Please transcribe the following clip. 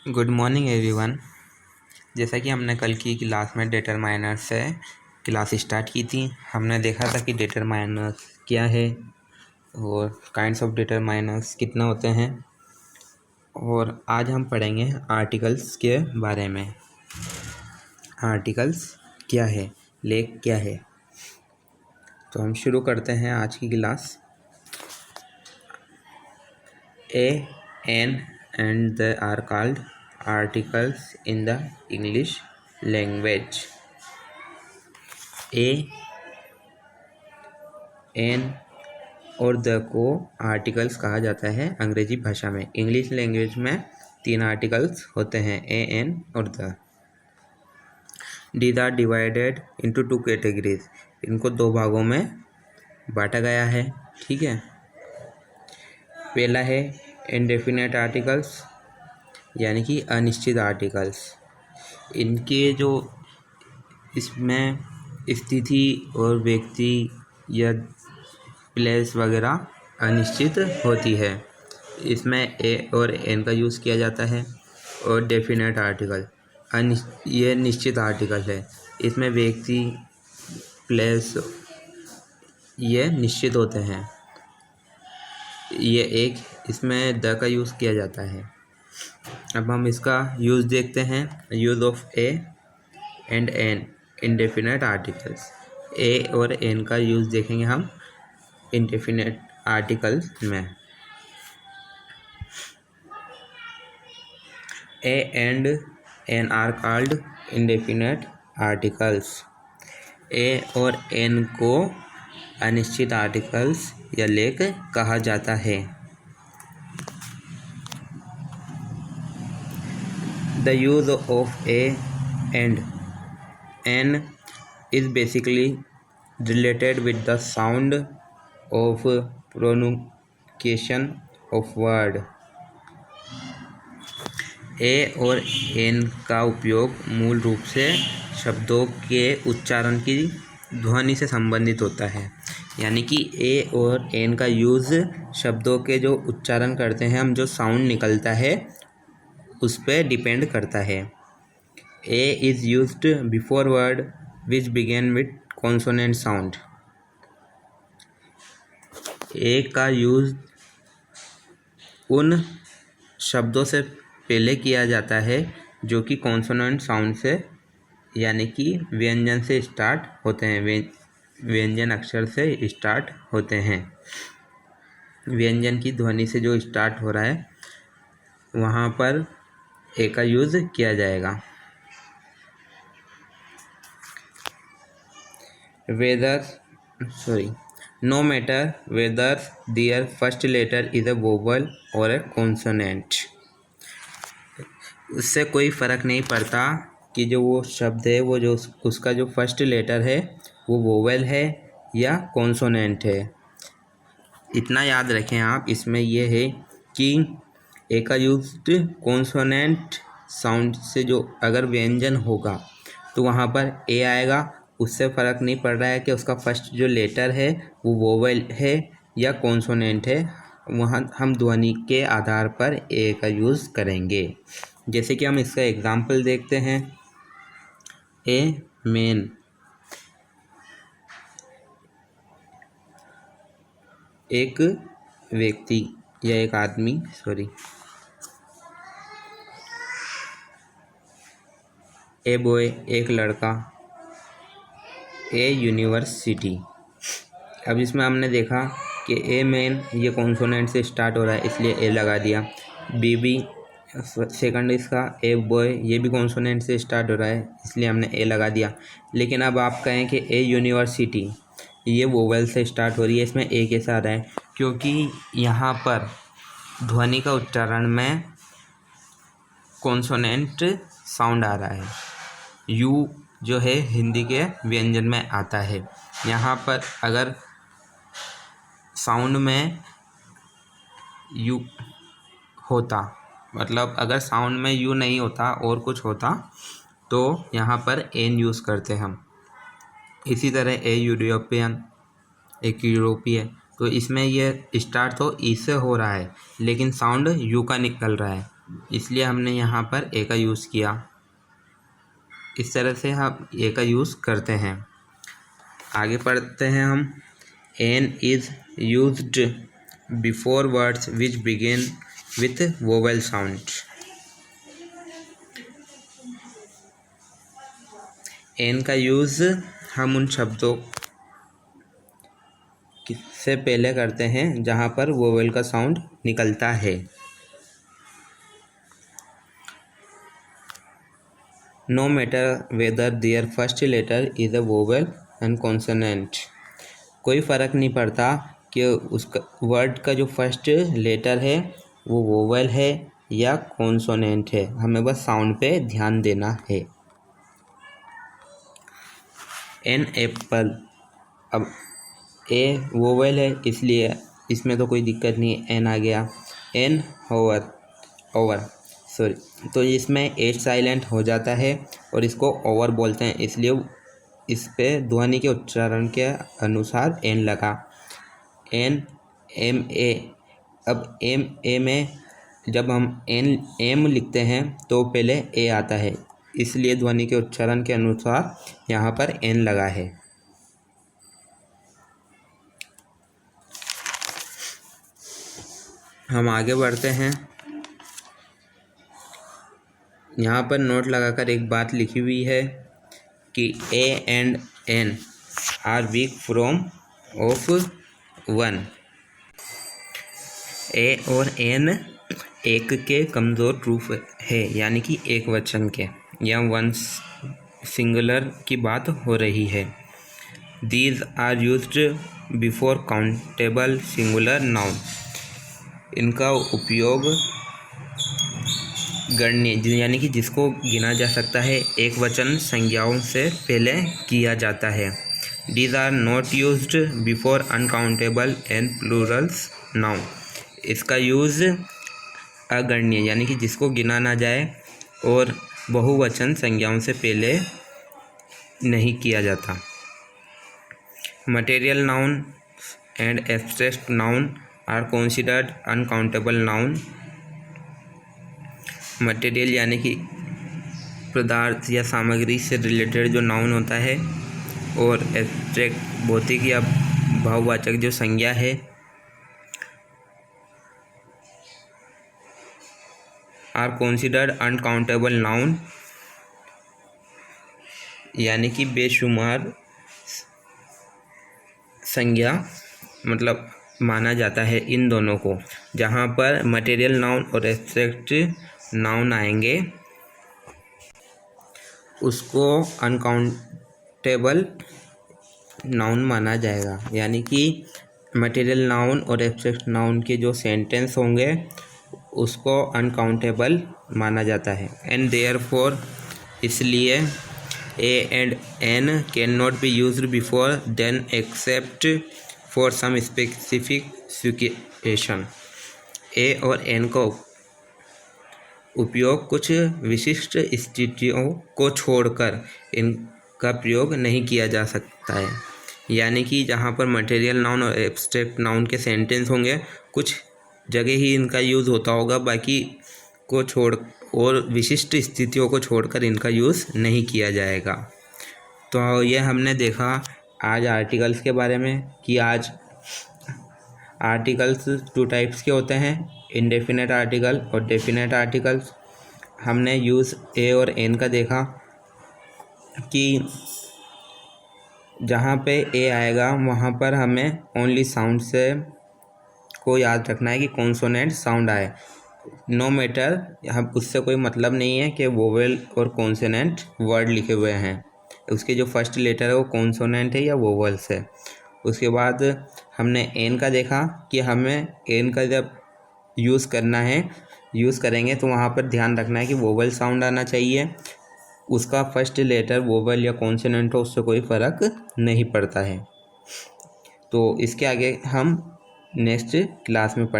Good morning everyone. जैसा कि हमने कल की क्लास में डिटरमाइनर से क्लास स्टार्ट की थी, हमने देखा था कि डिटरमाइनर्स क्या है और काइंड्स ऑफ डिटरमाइनर्स कितना होते हैं। और आज हम पढ़ेंगे आर्टिकल्स के बारे में। आर्टिकल्स क्या है, लेख क्या है। तो हम शुरू करते हैं आज की class. A, N and they are called articles in the English language. A, N और द को आर्टिकल्स कहा जाता है अंग्रेजी भाषा में। इंग्लिश लैंग्वेज में 3 आर्टिकल्स होते हैं, ए, एन और the. These are divided into 2 categories. इनको 2 भागों में बांटा गया है, ठीक है। पहला है इनडेफिनेट आर्टिकल्स, यानी कि अनिश्चित आर्टिकल्स। इनके जो इसमें स्थिति और व्यक्ति या प्लेस वगैरह अनिश्चित होती है, इसमें ए और एन का यूज़ किया जाता है। और डेफिनेट आर्टिकल ये निश्चित आर्टिकल है, इसमें व्यक्ति प्लेस ये निश्चित होते हैं। ये एक इसमें द का यूज़ किया जाता है। अब हम इसका यूज़ देखते हैं। Use of a and an indefinite articles. A और एन का यूज़ देखेंगे हम इनडेफिनेट आर्टिकल्स में। A and an are called indefinite articles. A और एन को अनिश्चित आर्टिकल्स या लेख कहा जाता है। The use of a and n is basically related with the sound of pronunciation of word. ए और एन का उपयोग मूल रूप से शब्दों के उच्चारण की ध्वनि से संबंधित होता है। यानी कि ए और एन का यूज़ शब्दों के जो उच्चारण करते हैं हम, जो साउंड निकलता है उस पर डिपेंड करता है। A is used before word which begin with consonant sound. A का यूज़ उन शब्दों से पहले किया जाता है जो कि कॉन्सोनेंट साउंड से, यानी कि व्यंजन से स्टार्ट होते हैं, व्यंजन अक्षर से स्टार्ट होते हैं। व्यंजन की ध्वनि से जो स्टार्ट हो रहा है वहाँ पर ए का यूज़ किया जाएगा। No matter whether their first letter is a vowel or a consonant. उससे कोई फ़र्क नहीं पड़ता कि जो वो शब्द है वो जो उसका जो फर्स्ट लेटर है वो वोवेल है या कॉन्सोनेंट है। इतना याद रखें आप, इसमें ये है कि ए का यूज कॉन्सोनेंट साउंड से जो अगर व्यंजन होगा तो वहाँ पर ए आएगा। उससे फ़र्क नहीं पड़ रहा है कि उसका फर्स्ट जो लेटर है वो वोवेल है या कॉन्सोनेंट है, वहाँ हम ध्वनि के आधार पर ए का यूज़ करेंगे। जैसे कि हम इसका एग्जाम्पल देखते हैं। ए मैन, एक व्यक्ति या एक आदमी, ए बॉय, एक लड़का। ए यूनिवर्सिटी। अब इसमें हमने देखा कि ए मैन ये कॉन्सोनेंट से स्टार्ट हो रहा है इसलिए ए लगा दिया। बेबी सेकंड इसका, ए बॉय ये भी कॉन्सोनेंट से स्टार्ट हो रहा है इसलिए हमने ए लगा दिया। लेकिन अब आप कहें कि ए यूनिवर्सिटी ये वोवेल से स्टार्ट हो रही है, इसमें ए कैसे आ रहा है? क्योंकि यहाँ पर ध्वनि का उच्चारण में कॉन्सोनेंट साउंड आ रहा है। यू जो है हिंदी के व्यंजन में आता है। यहाँ पर अगर साउंड में यू होता, मतलब अगर साउंड में यू नहीं होता और कुछ होता तो यहाँ पर एन यूज़ करते हम। इसी तरह ए यूरोपियन, एक यूरोपीय, तो इसमें ये स्टार्ट तो ई से हो रहा है लेकिन साउंड यू का निकल रहा है, इसलिए हमने यहाँ पर ए का यूज़ किया। इस तरह से हम ए का यूज़ करते हैं। आगे पढ़ते हैं हम। An is used before words which begin with vowel sound. An का यूज़ हम उन शब्दों से पहले करते हैं जहाँ पर वोवेल का साउंड निकलता है। No matter whether their first letter is a vowel and consonant. कोई फ़र्क नहीं पड़ता कि उसका वर्ड का जो फर्स्ट लेटर है वो वोवेल है या कॉन्सोनेंट है, हमें बस साउंड पे ध्यान देना है। एन एप्पल, अब ए वोवेल है इसलिए इसमें तो कोई दिक्कत नहीं, एन आ गया। एन ओवर सॉरी, तो इसमें एच साइलेंट हो जाता है और इसको ओवर बोलते हैं, इसलिए इस पे ध्वनि के उच्चारण के अनुसार एन लगा। एन एम ए, अब एम ए में जब हम एम लिखते हैं तो पहले ए आता है, इसलिए ध्वनि के उच्चारण के अनुसार यहाँ पर एन लगा है। हम आगे बढ़ते हैं। यहाँ पर नोट लगाकर एक बात लिखी हुई है कि a and an are weak from of one. A और एन एक के कमज़ोर रूप है, यानी कि एक वचन के या वन सिंगुलर की बात हो रही है। These are used before countable singular noun. इनका उपयोग गणनीय यानी कि जिसको गिना जा सकता है एक वचन संज्ञाओं से पहले किया जाता है। These are not used before uncountable and plurals noun. इसका यूज़ अगणनीय यानी कि जिसको गिना ना जाए और बहुवचन संज्ञाओं से पहले नहीं किया जाता। Material noun and abstract noun are considered uncountable noun. Material यानी कि पदार्थ या सामग्री से रिलेटेड जो नाउन होता है, और एब्स्ट्रैक्ट भौतिक या भाववाचक जो संज्ञा है आर कंसीडर्ड अनकाउंटेबल नाउन, यानी कि बेशुमार संज्ञा मतलब माना जाता है इन दोनों को। जहाँ पर मटेरियल नाउन और एब्स्ट्रैक्ट नाउन आएंगे उसको अनकाउंटेबल नाउन माना जाएगा, यानी कि मटेरियल नाउन और एब्स्ट्रैक्ट नाउन के जो सेंटेंस होंगे उसको अनकाउंटेबल माना जाता है। एंड देयरफॉर, इसलिए a and an can not be used before then except for some specific situation. A और एन का उपयोग कुछ विशिष्ट स्थितियों को छोड़कर इनका प्रयोग नहीं किया जा सकता है, यानी कि जहाँ पर मटेरियल नाउन और एब्स्ट्रैक्ट नाउन के सेंटेंस होंगे कुछ जगह ही इनका यूज़ होता होगा, बाकी को छोड़ और विशिष्ट स्थितियों को छोड़कर इनका यूज़ नहीं किया जाएगा। तो ये हमने देखा आज आर्टिकल्स के बारे में कि आज आर्टिकल्स टू टाइप्स के होते हैं, इंडेफिनेट आर्टिकल और डेफिनेट आर्टिकल्स। हमने यूज़ ए और एन का देखा कि जहाँ पे ए आएगा वहाँ पर हमें ओनली साउंड से को याद रखना है कि कॉन्सोनेंट साउंड आए। नो मैटर, हम उससे कोई मतलब नहीं है कि वोवेल और कॉन्सोनेंट वर्ड लिखे हुए हैं, उसके जो फर्स्ट लेटर है वो कॉन्सोनेंट है या वोवेल्स है। उसके बाद हमने एन का देखा कि हमें एन का जब यूज़ करना है, यूज़ करेंगे तो वहाँ पर ध्यान रखना है कि वोवेल साउंड आना चाहिए, उसका फर्स्ट लेटर वोवेल या कॉन्सोनेंट हो उससे कोई फ़र्क नहीं पड़ता है। तो इसके आगे हम नेक्स्ट क्लास में पढ़ेंगे।